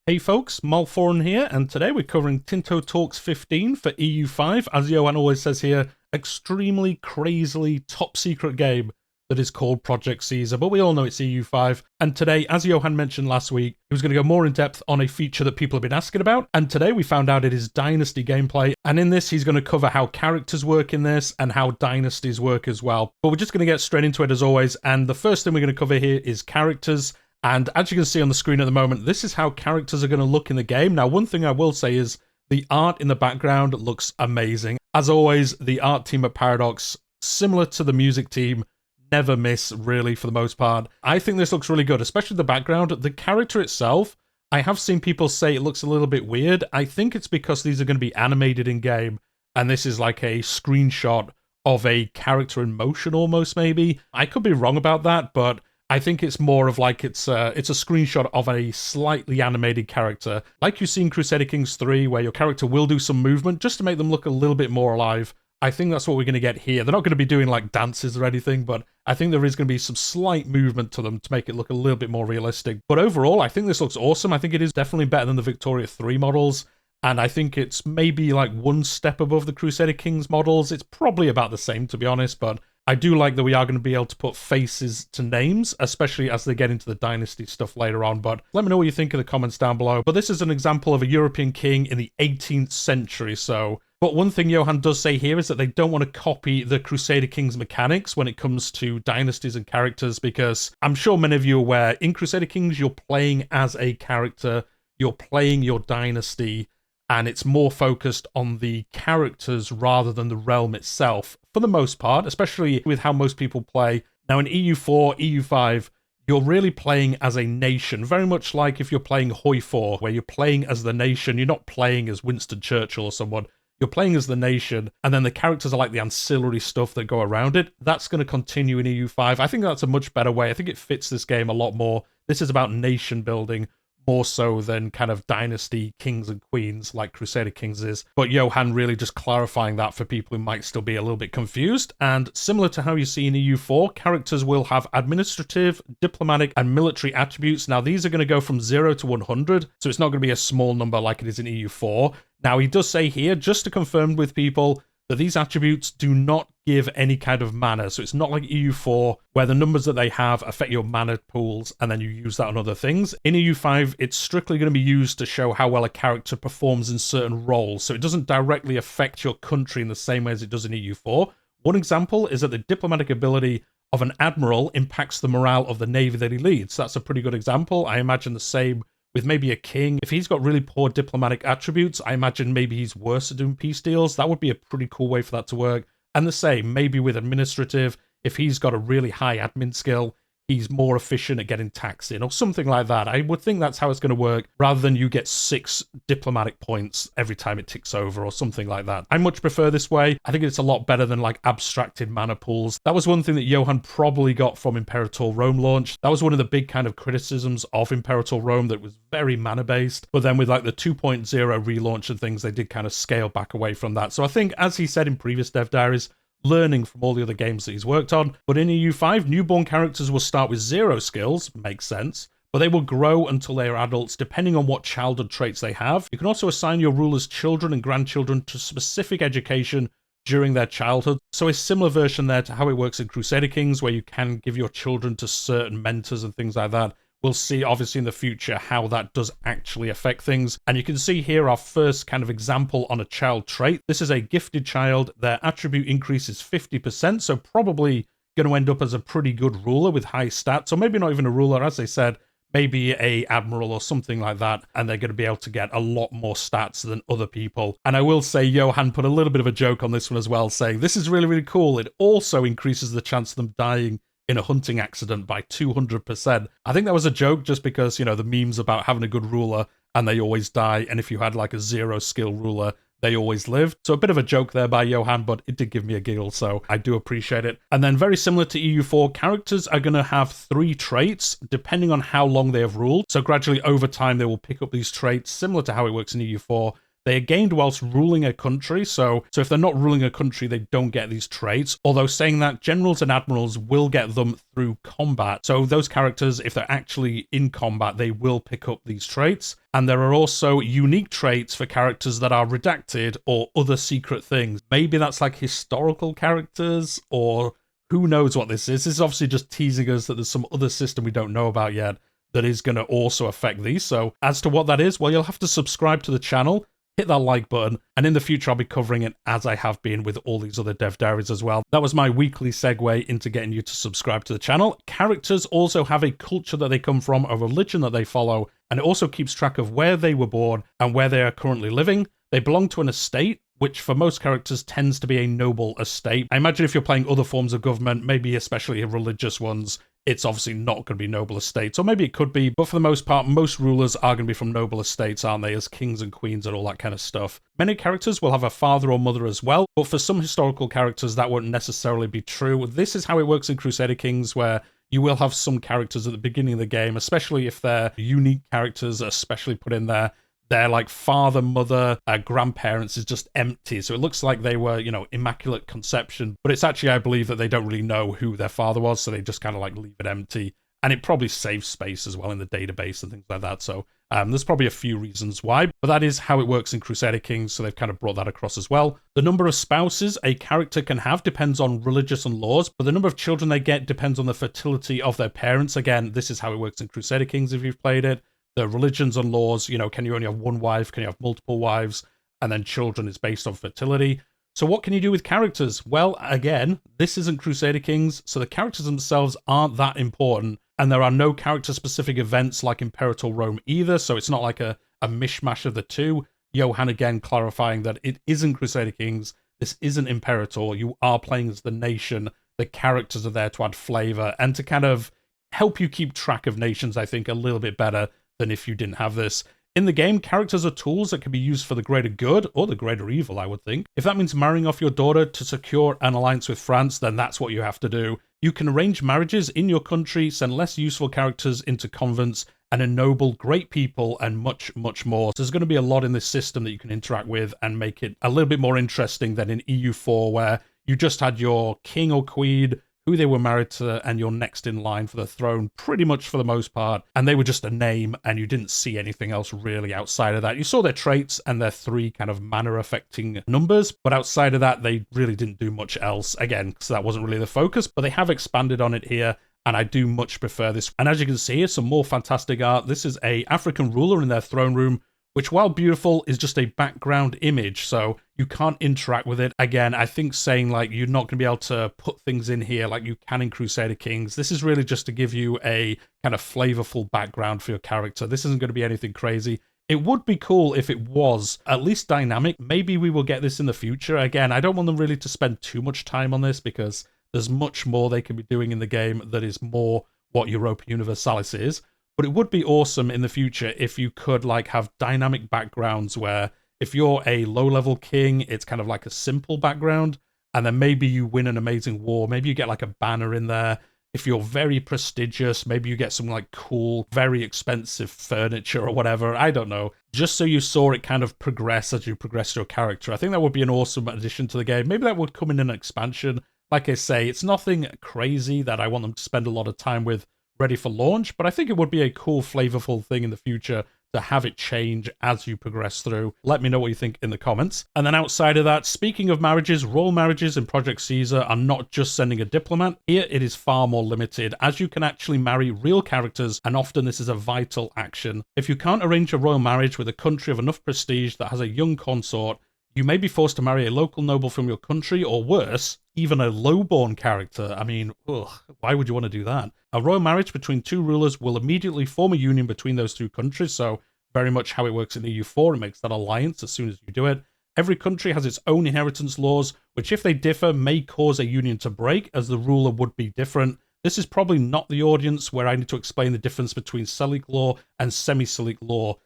Hey folks, Malforian here, and today we're covering Tinto Talks 15 for EU5, as Johan always says here, extremely crazily top secret game that is called Project Caesar, but we all know it's EU5, and today, as Johan mentioned last week, he was going to go more in depth on a feature that people have been asking about, and today we found out it is Dynasty gameplay, and in this he's going to cover how characters work in this, and how Dynasties work as well. But we're just going to get straight into it as always, and the first thing we're going to cover here is characters. And as you can see on the screen at the moment, this is how characters are going to look in the game. Now, one thing I will say is the art in the background looks amazing. As always, the art team at Paradox, similar to the music team, never miss, really, for the most part. I think this looks really good, especially the background. The character itself, I have seen people say it looks a little bit weird. I think it's because these are going to be animated in-game, and this is like a screenshot of a character in motion almost, maybe. I could be wrong about that, but I think it's more of like it's a screenshot of a slightly animated character, like you see in Crusader Kings 3, where your character will do some movement just to make them look a little bit more alive. I think that's what we're going to get here. They're not going to be doing like dances or anything, but I think there is going to be some slight movement to them to make it look a little bit more realistic. But overall, I think this looks awesome. I think it is definitely better than the Victoria 3 models, and I think it's maybe like one step above the Crusader Kings models. It's probably about the same, to be honest, but I do like that we are going to be able to put faces to names, especially as they get into the Dynasty stuff later on. But let me know what you think in the comments down below. But this is an example of a European king in the 18th century, so. But one thing Johan does say here is that they don't want to copy the Crusader Kings mechanics when it comes to dynasties and characters, because I'm sure many of you are aware, in Crusader Kings, you're playing as a character, you're playing your dynasty, and it's more focused on the characters rather than the realm itself, for the most part, especially with how most people play. Now in EU4, EU5, you're really playing as a nation, very much like if you're playing Hoi 4, where you're playing as the nation, you're not playing as Winston Churchill or someone. You're playing as the nation, and then the characters are like the ancillary stuff that go around it. That's going to continue in EU5. I think that's a much better way. I think it fits this game a lot more. This is about nation building, more so than kind of dynasty kings and queens like Crusader Kings is. But Johan really just clarifying that for people who might still be a little bit confused. And similar to how you see in EU4, characters will have administrative, diplomatic, and military attributes. Now these are going to go from 0 to 100, so it's not going to be a small number like it is in EU4. Now he does say here, just to confirm with people, that these attributes do not give any kind of mana. So it's not like EU4, where the numbers that they have affect your mana pools, and then you use that on other things. In EU5, it's strictly going to be used to show how well a character performs in certain roles. So it doesn't directly affect your country in the same way as it does in EU4. One example is that the diplomatic ability of an admiral impacts the morale of the navy that he leads. So that's a pretty good example. I imagine the same with maybe a king. If he's got really poor diplomatic attributes, I imagine maybe he's worse at doing peace deals. That would be a pretty cool way for that to work. And the same, maybe with administrative, if he's got a really high admin skill, he's more efficient at getting tax in, or something like that. I would think that's how it's going to work, rather than you get 6 diplomatic points every time it ticks over, or something like that. I much prefer this way. I think it's a lot better than like abstracted mana pools. That was one thing that Johan probably got from Imperator Rome launch. That was one of the big kind of criticisms of Imperator Rome, that was very mana based. But then with like the 2.0 relaunch and things, they did kind of scale back away from that. So I think, as he said in previous dev diaries, learning from all the other games that he's worked on. But in EU5, newborn characters will start with 0 skills, makes sense, but they will grow until they are adults depending on what childhood traits they have. You can also assign your rulers' children and grandchildren to specific education during their childhood. So a similar version there to how it works in Crusader Kings, where you can give your children to certain mentors and things like that. We'll see, obviously, in the future how that does actually affect things. And you can see here our first kind of example on a child trait. This is a gifted child. Their attribute increases 50%, so probably going to end up as a pretty good ruler with high stats, or maybe not even a ruler, as they said, maybe a admiral or something like that, and they're going to be able to get a lot more stats than other people. And I will say Johan put a little bit of a joke on this one as well, saying this is really, really cool. It also increases the chance of them dying in a hunting accident by 200%. I think that was a joke just because, you know, the memes about having a good ruler and they always die, and if you had like a 0 skill ruler, they always lived. So a bit of a joke there by Johan, but it did give me a giggle, so I do appreciate it. And then very similar to EU4, characters are going to have 3 traits depending on how long they have ruled. So gradually over time, they will pick up these traits, similar to how it works in EU4. They are gained whilst ruling a country, so if they're not ruling a country, they don't get these traits. Although saying that, generals and admirals will get them through combat. So those characters, if they're actually in combat, they will pick up these traits. And there are also unique traits for characters that are redacted or other secret things. Maybe that's like historical characters, or who knows what this is. This is obviously just teasing us that there's some other system we don't know about yet that is going to also affect these. So as to what that is, well, you'll have to subscribe to the channel, hit that like button, and in the future I'll be covering it as I have been with all these other dev diaries as well. That was my weekly segue into getting you to subscribe to the channel. Characters also have a culture that they come from, a religion that they follow, and it also keeps track of where they were born and where they are currently living. They belong to an estate, which for most characters tends to be a noble estate. I imagine if you're playing other forms of government, maybe especially religious ones, it's obviously not going to be noble estates, or maybe it could be, but for the most part, most rulers are going to be from noble estates, aren't they, as kings and queens and all that kind of stuff. Many characters will have a father or mother as well, but for some historical characters, that won't necessarily be true. This is how it works in Crusader Kings, where you will have some characters at the beginning of the game, especially if they're unique characters, especially put in there. Their like father, mother, grandparents is just empty. So it looks like they were, you know, immaculate conception. But it's actually, I believe, that they don't really know who their father was. So they just kind of like leave it empty. And it probably saves space as well in the database and things like that. So there's probably a few reasons why. But that is how it works in Crusader Kings. So they've kind of brought that across as well. The number of spouses a character can have depends on religious and laws. But the number of children they get depends on the fertility of their parents. Again, this is how it works in Crusader Kings if you've played it. The religions and laws, you know, can you only have one wife? Can you have multiple wives? And then children is based on fertility. So what can you do with characters? Well, again, this isn't Crusader Kings, so the characters themselves aren't that important. And there are no character-specific events like Imperator Rome either, so it's not like a mishmash of the two. Johan again clarifying that it isn't Crusader Kings, this isn't Imperator, you are playing as the nation, the characters are there to add flavor and to kind of help you keep track of nations, I think, a little bit better than if you didn't have this. In the game, characters are tools that can be used for the greater good, or the greater evil, I would think. If that means marrying off your daughter to secure an alliance with France, then that's what you have to do. You can arrange marriages in your country, send less useful characters into convents, and ennoble great people, and much, much more. So there's going to be a lot in this system that you can interact with and make it a little bit more interesting than in EU4, where you just had your king or queen, who they were married to, and you're next in line for the throne, pretty much for the most part. And they were just a name, and you didn't see anything else really outside of that. You saw their traits and their three kind of manner-affecting numbers, but outside of that, they really didn't do much else. Again, because that wasn't really the focus, but they have expanded on it here, and I do much prefer this. And as you can see, here's some more fantastic art. This is a African ruler in their throne room, which, while beautiful, is just a background image, so you can't interact with it. Again, I think saying, like, you're not going to be able to put things in here like you can in Crusader Kings. This is really just to give you a kind of flavorful background for your character. This isn't going to be anything crazy. It would be cool if it was at least dynamic. Maybe we will get this in the future. Again, I don't want them really to spend too much time on this because there's much more they can be doing in the game that is more what Europa Universalis is. But it would be awesome in the future if you could like have dynamic backgrounds where if you're a low-level king, it's kind of like a simple background, and then maybe you win an amazing war. Maybe you get like a banner in there. If you're very prestigious, maybe you get some like cool, very expensive furniture or whatever. I don't know. Just so you saw it kind of progress as you progress your character. I think that would be an awesome addition to the game. Maybe that would come in an expansion. Like I say, it's nothing crazy that I want them to spend a lot of time with ready for launch, but I think it would be a cool, flavorful thing in the future to have it change as you progress through. Let me know what you think in the comments. And then outside of that, speaking of marriages, royal marriages in Project Caesar are not just sending a diplomat. Here it is far more limited, as you can actually marry real characters, and often this is a vital action. If you can't arrange a royal marriage with a country of enough prestige that has a young consort, you may be forced to marry a local noble from your country, or worse, even a lowborn character. I mean, ugh, why would you want to do that? A royal marriage between two rulers will immediately form a union between those two countries, so very much how it works in EU4, it makes that alliance as soon as you do it. Every country has its own inheritance laws, which if they differ may cause a union to break, as the ruler would be different. This is probably not the audience where I need to explain the difference between Salic law and semi-Salic law,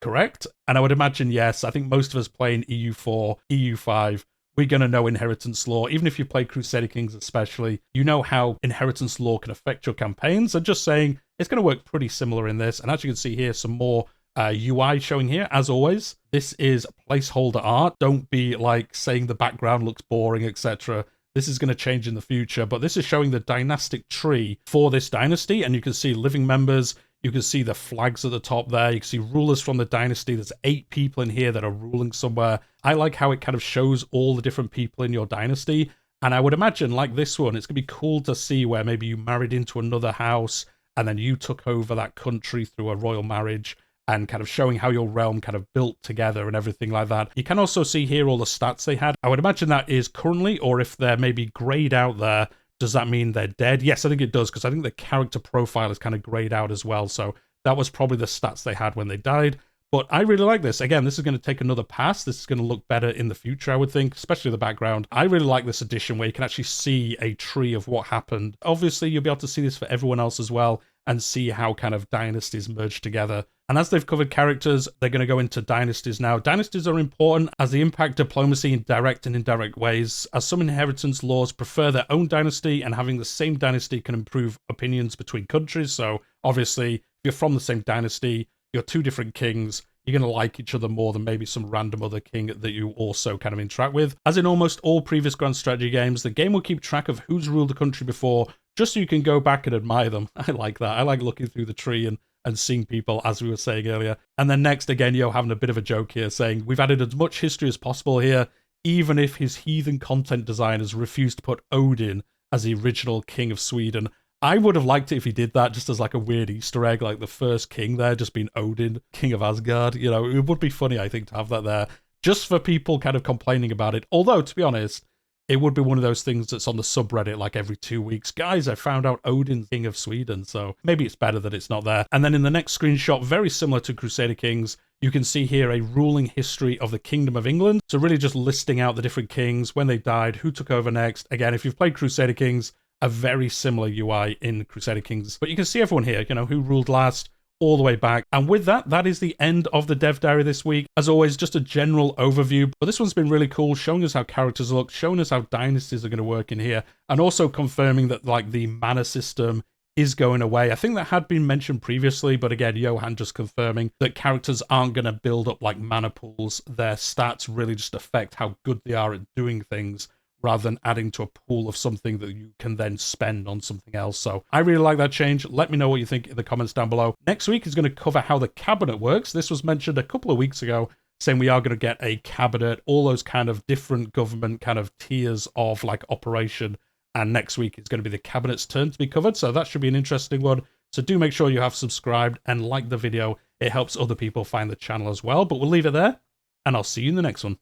correct? And I would imagine yes. I think most of us playing EU4, EU5, we're going to know inheritance law. Even if you play Crusader Kings especially, you know how inheritance law can affect your campaigns. And just saying, it's going to work pretty similar in this. And as you can see here, some more UI showing here, as always. This is placeholder art. Don't be like saying the background looks boring, etc. This is going to change in the future, but this is showing the dynastic tree for this dynasty, and you can see living members. You can see the flags at the top there. You can see rulers from the dynasty. There's 8 people in here that are ruling somewhere. I like how it kind of shows all the different people in your dynasty. And I would imagine, like this one, it's going to be cool to see where maybe you married into another house and then you took over that country through a royal marriage, and kind of showing how your realm kind of built together and everything like that. You can also see here all the stats they had. I would imagine that is currently, or if they're maybe grayed out there, does that mean they're dead? Yes, I think it does, because I think the character profile is kind of grayed out as well. So that was probably the stats they had when they died. But I really like this. Again, this is going to take another pass. This is going to look better in the future, I would think, especially the background. I really like this edition where you can actually see a tree of what happened. Obviously, you'll be able to see this for everyone else as well and see how kind of dynasties merge together. And as they've covered characters, they're going to go into dynasties now. Dynasties are important as they impact diplomacy in direct and indirect ways, as some inheritance laws prefer their own dynasty, and having the same dynasty can improve opinions between countries. So obviously, if you're from the same dynasty, you're 2 different kings, you're going to like each other more than maybe some random other king that you also kind of interact with. As in almost all previous grand strategy games, the game will keep track of who's ruled the country before, just so you can go back and admire them. I like that. I like looking through the tree and seeing people, as we were saying earlier. And then next, again, having a bit of a joke here, saying, we've added as much history as possible here, even if his heathen content designers refused to put Odin as the original king of Sweden. I would have liked it if he did that just as like a weird Easter egg, like the first king there just being Odin, king of Asgard. You know, it would be funny, I think, to have that there, just for people kind of complaining about it. Although, to be honest, it would be one of those things that's on the subreddit like every 2 weeks. Guys, I found out Odin's king of Sweden, so maybe it's better that it's not there. And then in the next screenshot, very similar to Crusader Kings, you can see here a ruling history of the Kingdom of England. So really just listing out the different kings, when they died, who took over next. Again, if you've played Crusader Kings, a very similar UI in Crusader Kings. But you can see everyone here, who ruled last, all the way back. And with that, that is the end of the Dev Diary this week. As always, just a general overview, but this one's been really cool, showing us how characters look, showing us how dynasties are going to work in here, and also confirming that like the mana system is going away. I think that had been mentioned previously, but again, Johan just confirming that characters aren't going to build up like mana pools. Their stats really just affect how good they are at doing things, rather than adding to a pool of something that you can then spend on something else. So I really like that change. Let me know what you think in the comments down below. Next week is going to cover how the cabinet works. This was mentioned a couple of weeks ago, saying we are going to get a cabinet, all those kind of different government kind of tiers of like operation. And next week is going to be the cabinet's turn to be covered. So that should be an interesting one. So do make sure you have subscribed and like the video. It helps other people find the channel as well. But we'll leave it there, and I'll see you in the next one.